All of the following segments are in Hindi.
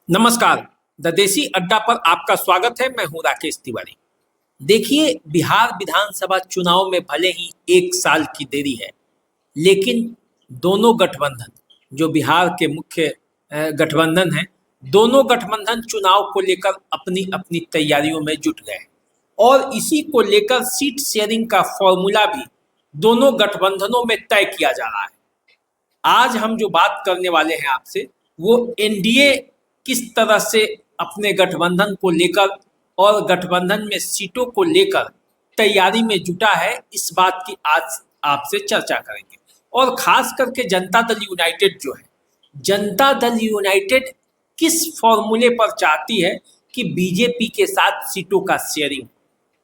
नमस्कार। द देसी अड्डा पर आपका स्वागत है। मैं हूं राकेश तिवारी। देखिए, बिहार विधानसभा चुनाव में भले ही 1 साल की देरी है, लेकिन दोनों गठबंधन जो बिहार के मुख्य गठबंधन हैं, दोनों गठबंधन चुनाव को लेकर अपनी अपनी तैयारियों में जुट गए और इसी को लेकर सीट शेयरिंग का फॉर्मूला भी दोनों गठबंधनों में तय किया जा रहा है। आज हम जो बात करने वाले हैं आपसे, वो एनडीए किस तरह से अपने गठबंधन को लेकर और गठबंधन में सीटों को लेकर तैयारी में जुटा है, इस बात की आज आपसे चर्चा करेंगे। और खास करके जनता दल यूनाइटेड जो है, जनता दल यूनाइटेड किस फॉर्मूले पर चाहती है कि बीजेपी के साथ सीटों का शेयरिंग,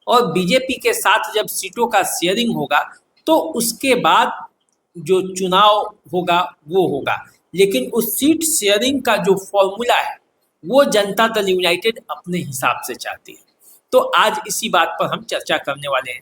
और बीजेपी के साथ जब सीटों का शेयरिंग होगा तो उसके बाद जो चुनाव होगा वो होगा। लेकिन उस सीट शेयरिंग का जो फॉर्मूला है वो जनता दल यूनाइटेड अपने हिसाब से चाहती है। तो आज इसी बात पर हम चर्चा करने वाले हैं,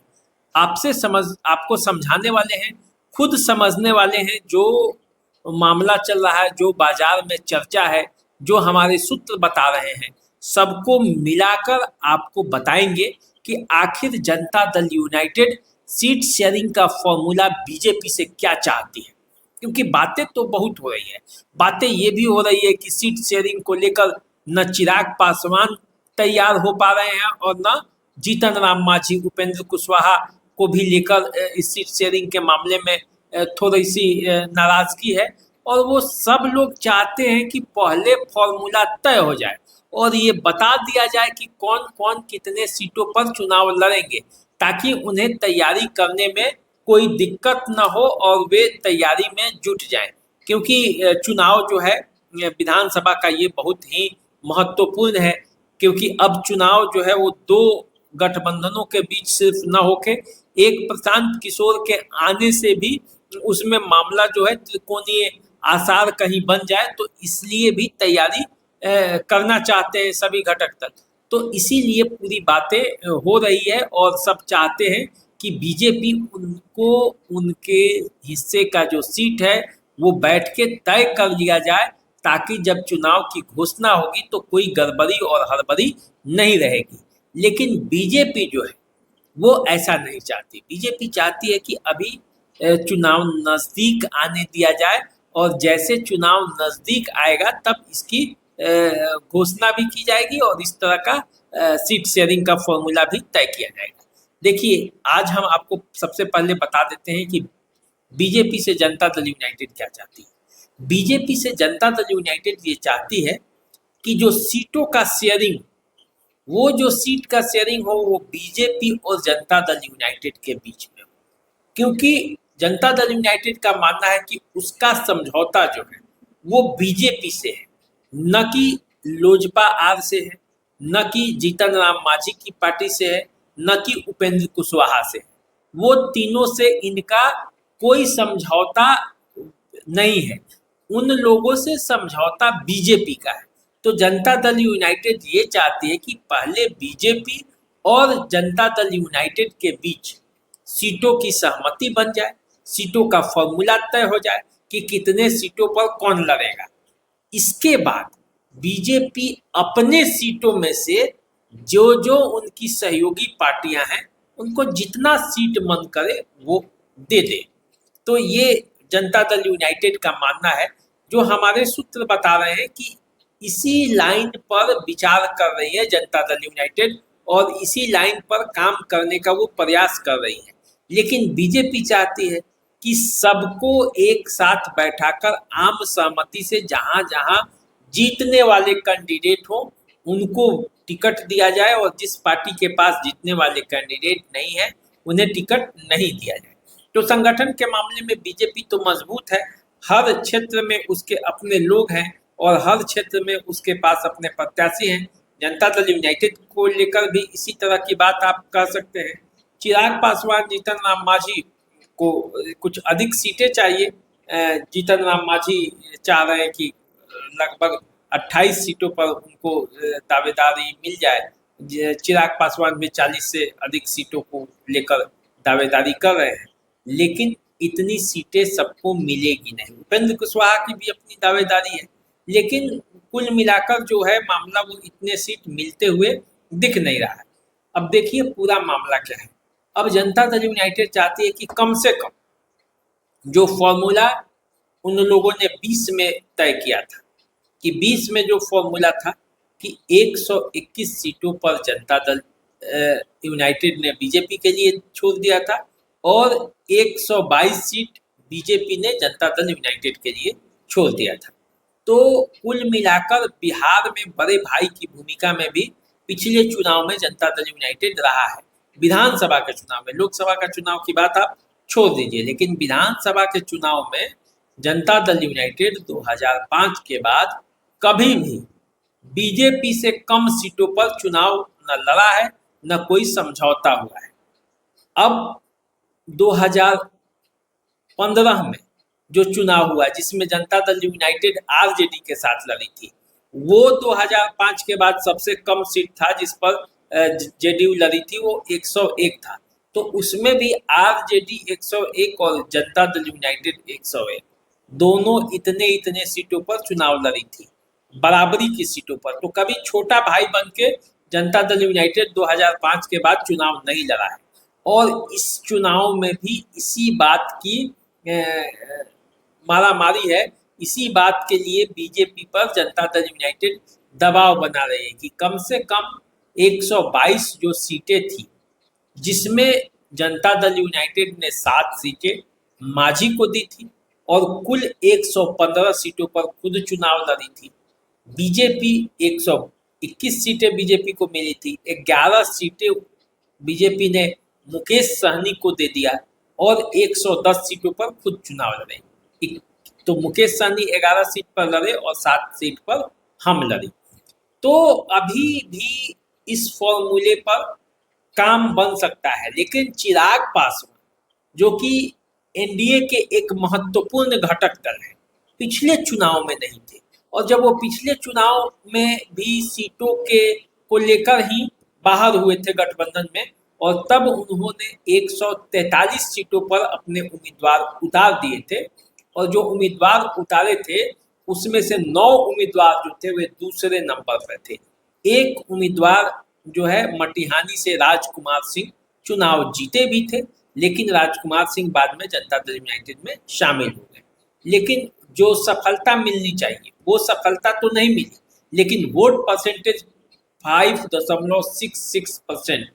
आपको समझाने वाले हैं, खुद समझने वाले हैं। जो मामला चल रहा है, जो बाजार में चर्चा है, जो हमारे सूत्र बता रहे हैं, सबको मिलाकर आपको बताएंगे कि आखिर Janata Dal United seat sharing का फॉर्मूला बीजेपी से क्या चाहती है। क्योंकि बातें तो बहुत हो रही है, बातें ये भी हो रही है कि सीट शेयरिंग को लेकर न चिराग पासवान तैयार हो पा रहे हैं और न जीतन राम मांझी, उपेंद्र कुशवाहा को भी लेकर इस सीट शेयरिंग के मामले में थोड़ी सी नाराजगी है। और वो सब लोग चाहते हैं कि पहले फॉर्मूला तय हो जाए और ये बता दिया जाए कि कौन कौन कितने सीटों पर चुनाव लड़ेंगे, ताकि उन्हें तैयारी करने में कोई दिक्कत न हो और वे तैयारी में जुट जाएं। क्योंकि चुनाव जो है विधानसभा का, ये बहुत ही महत्वपूर्ण है। क्योंकि अब चुनाव जो है वो दो गठबंधनों के बीच सिर्फ न होके एक प्रशांत किशोर के आने से भी उसमें मामला जो है त्रिकोणीय आसार कहीं बन जाए, तो इसलिए भी तैयारी करना चाहते हैं सभी घटक तक। तो इसीलिए पूरी बातें हो रही है और सब चाहते हैं कि बीजेपी उनको उनके हिस्से का जो सीट है वो बैठ के तय कर लिया जाए, ताकि जब चुनाव की घोषणा होगी तो कोई गड़बड़ी और हड़बड़ी नहीं रहेगी। लेकिन बीजेपी जो है वो ऐसा नहीं चाहती। बीजेपी चाहती है कि अभी चुनाव नज़दीक आने दिया जाए और जैसे चुनाव नज़दीक आएगा तब इसकी घोषणा भी की जाएगी और इस तरह का सीट शेयरिंग का फॉर्मूला भी तय किया जाएगा। देखिए, आज हम आपको सबसे पहले बता देते हैं कि बीजेपी से जनता दल यूनाइटेड क्या चाहती है। बीजेपी से जनता दल यूनाइटेड ये चाहती है कि जो सीटों का शेयरिंग, वो जो सीट का शेयरिंग हो वो बीजेपी और जनता दल यूनाइटेड के बीच में हो। क्योंकि जनता दल यूनाइटेड का मानना है कि उसका समझौता जो है वो बीजेपी से है, न कि लोजपा आर से है, न कि जीतन राम मांझी की पार्टी से है, न कि उपेंद्र कुशवाहा से है। वो तीनों से इनका कोई समझौता नहीं है, उन लोगों से समझौता बीजेपी का है। तो जनता दल यूनाइटेड ये चाहती है कि पहले बीजेपी और जनता दल यूनाइटेड के बीच सीटों की सहमति बन जाए, सीटों का फॉर्मूला तय हो जाए कि कितने सीटों पर कौन लड़ेगा। इसके बाद बीजेपी अपने सीटों में से जो जो उनकी सहयोगी पार्टियां हैं उनको जितना सीट मन करे वो दे दे। तो ये जनता दल यूनाइटेड का मानना है। जो हमारे सूत्र बता रहे हैं कि इसी लाइन पर विचार कर रही है जनता दल यूनाइटेड और इसी लाइन पर काम करने का वो प्रयास कर रही है। लेकिन बीजेपी चाहती है कि सबको एक साथ बैठाकर आम सहमति से जहां जहां जीतने वाले कैंडिडेट हो उनको टिकट दिया जाए और जिस पार्टी के पास जीतने वाले कैंडिडेट नहीं है उन्हें टिकट नहीं दिया जाए। तो संगठन के मामले में बीजेपी तो मजबूत है, हर क्षेत्र में उसके अपने लोग हैं और हर क्षेत्र में उसके पास अपने प्रत्याशी हैं। जनता दल यूनाइटेड को लेकर भी इसी तरह की बात आप कह सकते हैं। चिराग पासवान, जीतन राम मांझी को कुछ अधिक सीटें चाहिए। जीतन राम मांझी चाह रहे हैं कि लगभग 28 सीटों पर उनको दावेदारी मिल जाए। चिराग पासवान भी 40 से अधिक सीटों को लेकर दावेदारी कर रहे हैं, लेकिन इतनी सीटें सबको मिलेगी नहीं। उपेंद्र कुशवाहा की भी अपनी दावेदारी है, लेकिन कुल मिलाकर जो है मामला वो इतने सीट मिलते हुए दिख नहीं रहा है। अब देखिए पूरा मामला क्या है। अब जनता दल यूनाइटेड चाहती है कि कम से कम जो फॉर्मूला उन लोगों ने 20 में तय किया था, कि 20 में जो फॉर्मूला था कि 121 सीटों पर जनता दल यूनाइटेड ने बीजेपी के लिए छोड़ दिया था और 122 सीट बीजेपी ने जनता दल यूनाइटेड के लिए छोड़ दिया था। तो कुल मिलाकर बिहार में बड़े भाई की भूमिका में भी पिछले चुनाव में जनता दल यूनाइटेड रहा है। विधानसभा के चुनाव में, लोकसभा का चुनाव की बात आप छोड़ दीजिए, लेकिन विधानसभा के चुनाव में जनता दल यूनाइटेड 2005 के बाद कभी भी बीजेपी से कम सीटों पर चुनाव न लड़ा है, न कोई समझौता हुआ है। अब 2015 में जो चुनाव हुआ जिसमें जनता दल यूनाइटेड आरजेडी के साथ लड़ी थी, वो 2005 के बाद सबसे कम सीट था जिस पर जेडीयू लड़ी थी, वो 101 था। तो उसमें भी आरजेडी 101 और जनता दल यूनाइटेड 101, दोनों इतने इतने सीटों पर चुनाव लड़ी थी, बराबरी की सीटों पर। तो कभी छोटा भाई बन के जनता दल यूनाइटेड 2005 के बाद चुनाव नहीं लड़ा है और इस चुनाव में भी इसी बात की मारामारी है। इसी बात के लिए बीजेपी पर जनता दल यूनाइटेड दबाव बना रही है कि कम से कम 122 जो सीटें थी, जिसमें जनता दल यूनाइटेड ने 7 सीटें मांझी को दी थी और कुल 115 सीटों पर खुद चुनाव लड़ी थी। बीजेपी 121 सीटें बीजेपी को मिली थी, 11 सीटें बीजेपी ने मुकेश सहनी को दे दिया और 110 सीटों पर खुद चुनाव लड़े। तो मुकेश सहनी 11 सीट पर लड़े और 7 सीट पर हम लड़े। तो अभी भी इस फॉर्मूले पर काम बन सकता है, लेकिन चिराग पासवान जो कि एनडीए के एक महत्वपूर्ण घटक दल है, पिछले चुनाव में नहीं थे और जब वो पिछले चुनाव में भी सीटों के को लेकर ही बाहर हुए थे गठबंधन में, और तब उन्होंने 143 सीटों पर अपने उम्मीदवार उतार दिए थे और जो उम्मीदवार उतारे थे उसमें से 9 उम्मीदवार जो थे वे दूसरे नंबर पर थे। एक उम्मीदवार जो है मटिहानी से राजकुमार सिंह चुनाव जीते भी थे, लेकिन राजकुमार सिंह बाद में जनता दल यूनाइटेड में शामिल हो गए। लेकिन जो सफलता मिलनी चाहिए वो सफलता तो नहीं मिली, लेकिन वोट परसेंटेज 5.66%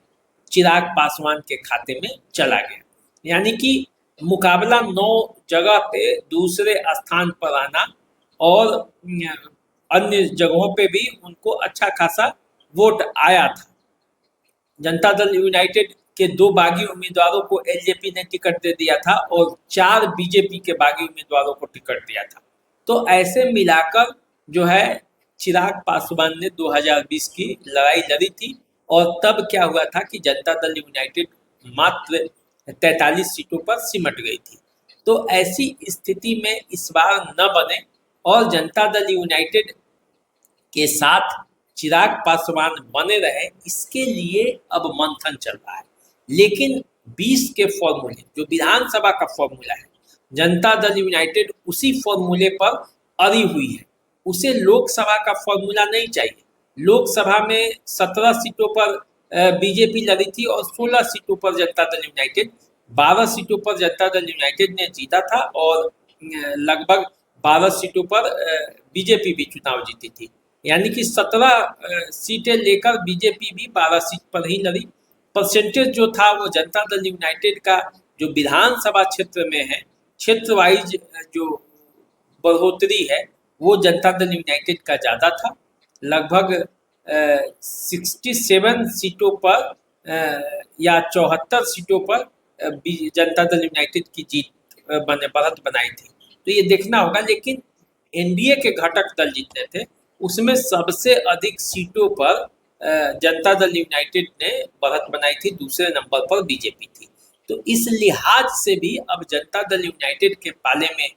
चिराग पासवान के खाते में चला गया। यानी कि मुकाबला 9 जगह पे दूसरे स्थान पर आना और अन्य जगहों पे भी उनको अच्छा खासा वोट आया था। जनता दल यूनाइटेड के 2 बागी उम्मीदवारों को एलजेपी ने टिकट दे दिया था और 4 बीजेपी के बागी उम्मीदवारों को टिकट दिया था। तो ऐसे मिलाकर जो है चिराग पासवान ने 2020 की लड़ाई लड़ी थी और तब क्या हुआ था कि जनता दल यूनाइटेड मात्र 43 सीटों पर सिमट गई थी। तो ऐसी स्थिति में इस बार न बने और जनता दल यूनाइटेड के साथ चिराग पासवान बने रहे, इसके लिए अब मंथन चल रहा है। लेकिन 20 के फॉर्मूले जो विधानसभा का फॉर्मूला है, जनता दल यूनाइटेड उसी फॉर्मूले पर अड़ी हुई है। उसे लोकसभा का फॉर्मूला नहीं चाहिए। लोकसभा में 17 सीटों पर बीजेपी लड़ी थी और 16 सीटों पर जनता दल यूनाइटेड, 12 सीटों पर जनता दल यूनाइटेड ने जीता था और लगभग 12 सीटों पर बीजेपी भी चुनाव जीती थी। यानी कि 17 सीटें लेकर बीजेपी भी 12 सीट पर ही लड़ी। परसेंटेज जो था वो जनता दल यूनाइटेड का जो विधानसभा क्षेत्र में है, क्षेत्र वाइज जो बढ़ोतरी है वो जनता दल यूनाइटेड का ज़्यादा था। लगभग 67 सीटों पर या 74 सीटों पर जनता दल यूनाइटेड की जीत बढ़त बनाई थी। तो ये देखना होगा। लेकिन एनडीए के घटक दल जितने थे उसमें सबसे अधिक सीटों पर जनता दल यूनाइटेड ने बढ़त बनाई थी, दूसरे नंबर पर बीजेपी थी। तो इस लिहाज से भी अब जनता दल यूनाइटेड के पाले में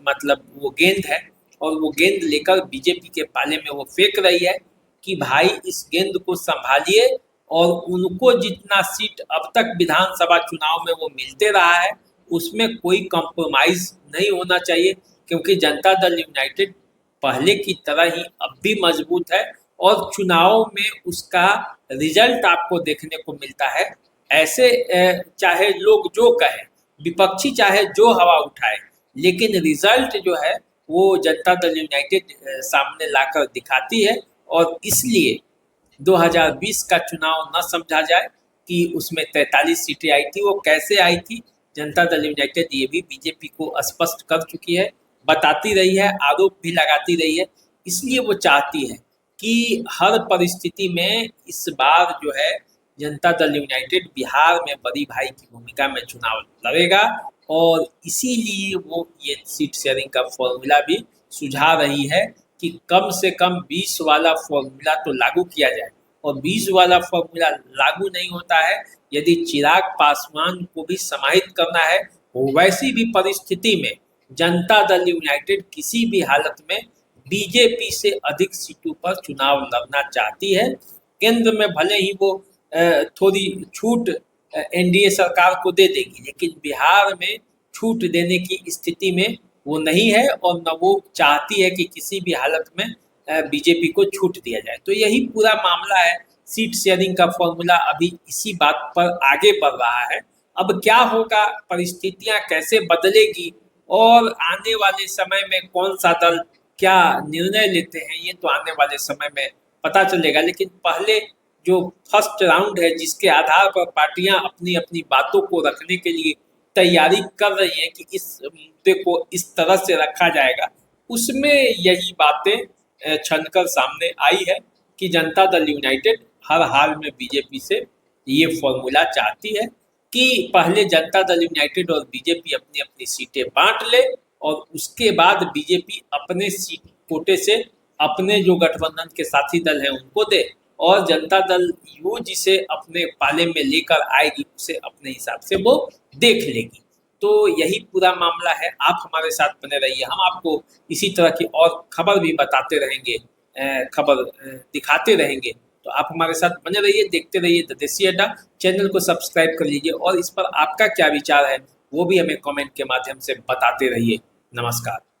मतलब वो गेंद है और वो गेंद लेकर बीजेपी के पाले में वो फेंक रही है कि भाई इस गेंद को संभालिए और उनको जितना सीट अब तक विधानसभा चुनाव में वो मिलते रहा है उसमें कोई कॉम्प्रोमाइज नहीं होना चाहिए, क्योंकि जनता दल यूनाइटेड पहले की तरह ही अब भी मजबूत है और चुनाव में उसका रिजल्ट आपको देखने को मिलता है। ऐसे चाहे लोग जो कहें, विपक्षी चाहे जो हवा उठाए, लेकिन रिजल्ट जो है वो जनता दल यूनाइटेड सामने लाकर दिखाती है। और इसलिए 2020 का चुनाव न समझा जाए कि उसमें 43 सीटें आई थी। वो कैसे आई थी, जनता दल यूनाइटेड ये भी बीजेपी को स्पष्ट कर चुकी है, बताती रही है, आरोप भी लगाती रही है। इसलिए वो चाहती है कि हर परिस्थिति में इस बार जो है जनता दल यूनाइटेड बिहार में बड़ी भाई की भूमिका में चुनाव लड़ेगा और इसीलिए वो ये सीट शेयरिंग का फॉर्मूला भी सुझा रही है कि कम से कम 20 वाला फॉर्मूला तो लागू किया जाए। और 20 वाला फॉर्मूला लागू नहीं होता है यदि चिराग पासवान को भी समाहित करना है। वैसी भी परिस्थिति में जनता दल यूनाइटेड किसी भी हालत में बीजेपी से अधिक सीटों पर चुनाव लड़ना चाहती है। केंद्र में भले ही वो थोड़ी छूट एनडीए सरकार को दे देगी, लेकिन बिहार में छूट देने की स्थिति में वो नहीं है और न वो चाहती है कि किसी भी हालत में बीजेपी को छूट दिया जाए। तो यही पूरा मामला है। सीट शेयरिंग का फॉर्मूला अभी इसी बात पर आगे बढ़ रहा है। अब क्या होगा, परिस्थितियां कैसे बदलेगी और आने वाले समय में कौन सा दल क्या निर्णय लेते हैं, ये तो आने वाले समय में पता चलेगा। लेकिन पहले जो फर्स्ट राउंड है जिसके आधार पर पार्टियां अपनी अपनी बातों को रखने के लिए तैयारी कर रही हैं कि इस मुद्दे को इस तरह से रखा जाएगा, उसमें यही बातें छनकर सामने आई है कि जनता दल यूनाइटेड हर हाल में बीजेपी से ये फॉर्मूला चाहती है कि पहले जनता दल यूनाइटेड और बीजेपी अपनी अपनी सीटें बांट ले और उसके बाद बीजेपी अपने सीट कोटे से अपने जो गठबंधन के साथी दल हैं उनको दे और जनता दल यू जिसे अपने पाले में लेकर आएगी उसे अपने हिसाब से वो देख लेगी। तो यही पूरा मामला है। आप हमारे साथ बने रहिए, हम आपको इसी तरह की और खबर भी बताते रहेंगे, खबर दिखाते रहेंगे। तो आप हमारे साथ बने रहिए, देखते रहिए द देसी अड्डा। चैनल को सब्सक्राइब कर लीजिए और इस पर आपका क्या विचार है वो भी हमें कमेंट के माध्यम से बताते रहिए। नमस्कार।